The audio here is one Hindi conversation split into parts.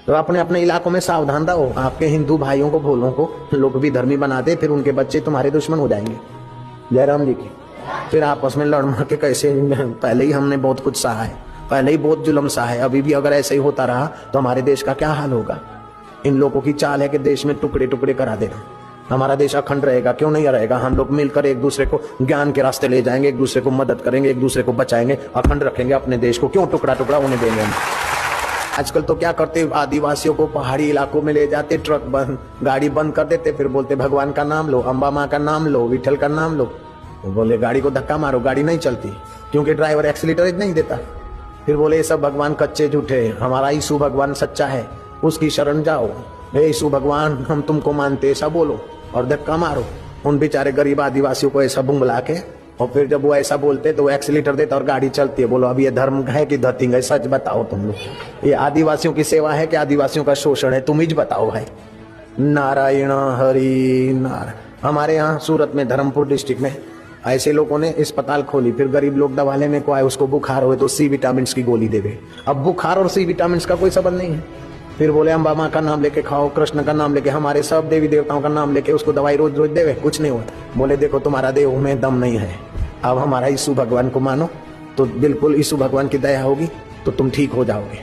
तो अपने अपने इलाकों में सावधान रहो। आपके हिंदू भाइयों को भोलों को लोग भी धर्मी बनाते, फिर उनके बच्चे तुम्हारे दुश्मन हो जाएंगे। जयराम जी की फिर आपस में लड़ मर के कैसे, पहले ही हमने बहुत कुछ सहा है, पहले ही बहुत जुल्म सहा है, अभी भी अगर ऐसे ही होता रहा तो हमारे देश का क्या हाल होगा। इन लोगों की चाल है कि देश में टुकड़े टुकड़े करा देना। हमारा देश अखंड रहेगा, क्यों नहीं रहेगा। हम लोग मिलकर एक दूसरे को ज्ञान के रास्ते ले जाएंगे, एक दूसरे को मदद करेंगे, एक दूसरे को बचाएंगे, अखंड रखेंगे अपने देश को। क्यों टुकड़ा टुकड़ा होने देंगे हम। आजकल तो क्या करते, आदिवासियों को पहाड़ी इलाकों में ले जाते, ट्रक बंद, गाड़ी बंद कर देते, फिर बोलते भगवान का नाम लो, अम्बा माँ का नाम लो, विठल का नाम लो। तो बोले गाड़ी को धक्का मारो, गाड़ी नहीं चलती क्योंकि ड्राइवर एक्सीलेटर नहीं देता। फिर बोले ये सब भगवान कच्चे झूठे, हमारा यीशु भगवान सच्चा है, उसकी शरण जाओ। यीशु भगवान हम तुमको मानते, ऐसा बोलो और धक्का मारो। उन बेचारे गरीब आदिवासियों को ऐसा बुंगला के, और फिर जब वो ऐसा बोलते तो वो एक्सीलेटर देता और गाड़ी चलती है। बोलो अब ये धर्म है कि धतिंग है, सच बताओ तुम लोग। ये आदिवासियों की सेवा है कि आदिवासियों का शोषण है, तुम ही बताओ भाई। नारायण हरि नारायण। हमारे यहाँ सूरत में धर्मपुर डिस्ट्रिक्ट में ऐसे लोगों ने अस्पताल खोली, फिर गरीब लोग दवा लेने को आए, उसको बुखार हुए तो सी विटामिन की गोली देवे। अब बुखार और सी विटामिन का कोई संबंध नहीं है। फिर बोले अम्बा माँ का नाम लेके खाओ, कृष्ण का नाम लेके, हमारे सब देवी देवताओं का नाम लेके उसको दवाई रोज रोज देवे, कुछ नहीं हुआ। बोले देखो तुम्हारा देह में दम नहीं है, अब हमारा यीशु भगवान को मानो तो बिल्कुल यीशु भगवान की दया होगी तो तुम ठीक हो जाओगे।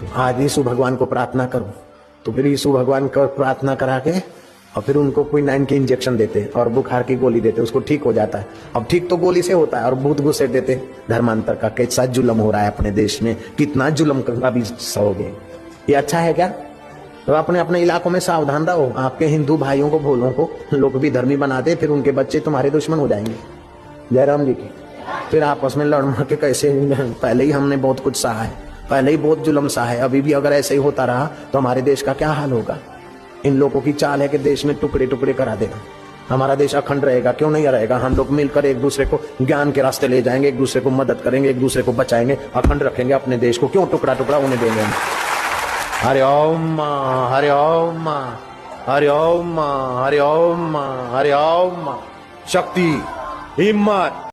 तो आज यीशु भगवान को प्रार्थना करो। तो फिर यीशु भगवान को प्रार्थना करा के और फिर उनको क्विनाइन के इंजेक्शन देते और बुखार की गोली देते, उसको ठीक हो जाता है। अब ठीक तो गोली से होता है, और भूत घुसेट देते। धर्मांतर का कैसा जुल्म हो रहा है अपने देश में, कितना जुल्म अभी सहोगे। ये अच्छा है क्या। तो अपने अपने इलाकों में सावधान रहो। आपके हिंदू भाइयों को भोलों को लोग भी धर्मी बनाते, फिर उनके बच्चे तुम्हारे दुश्मन हो जाएंगे। जयराम जी की फिर आपस में लड़ मर के कैसे, पहले ही हमने बहुत कुछ सहा है, पहले ही बहुत जुल्म सहा है, अभी भी अगर ऐसे ही होता रहा तो हमारे देश का क्या हाल होगा। इन लोगों की चाल है कि देश में टुकड़े टुकड़े करा देना। हमारा देश अखंड रहेगा, क्यों नहीं रहेगा। हम लोग मिलकर एक दूसरे को ज्ञान के रास्ते ले जाएंगे, एक दूसरे को मदद करेंगे, एक दूसरे को बचाएंगे, अखंड रखेंगे अपने देश को। क्यों टुकड़ा टुकड़ा होने देंगे हम। हरि ओम हरि ओम हरि ओम हरि ओम हरि ओम। शक्ति, हिम्मत।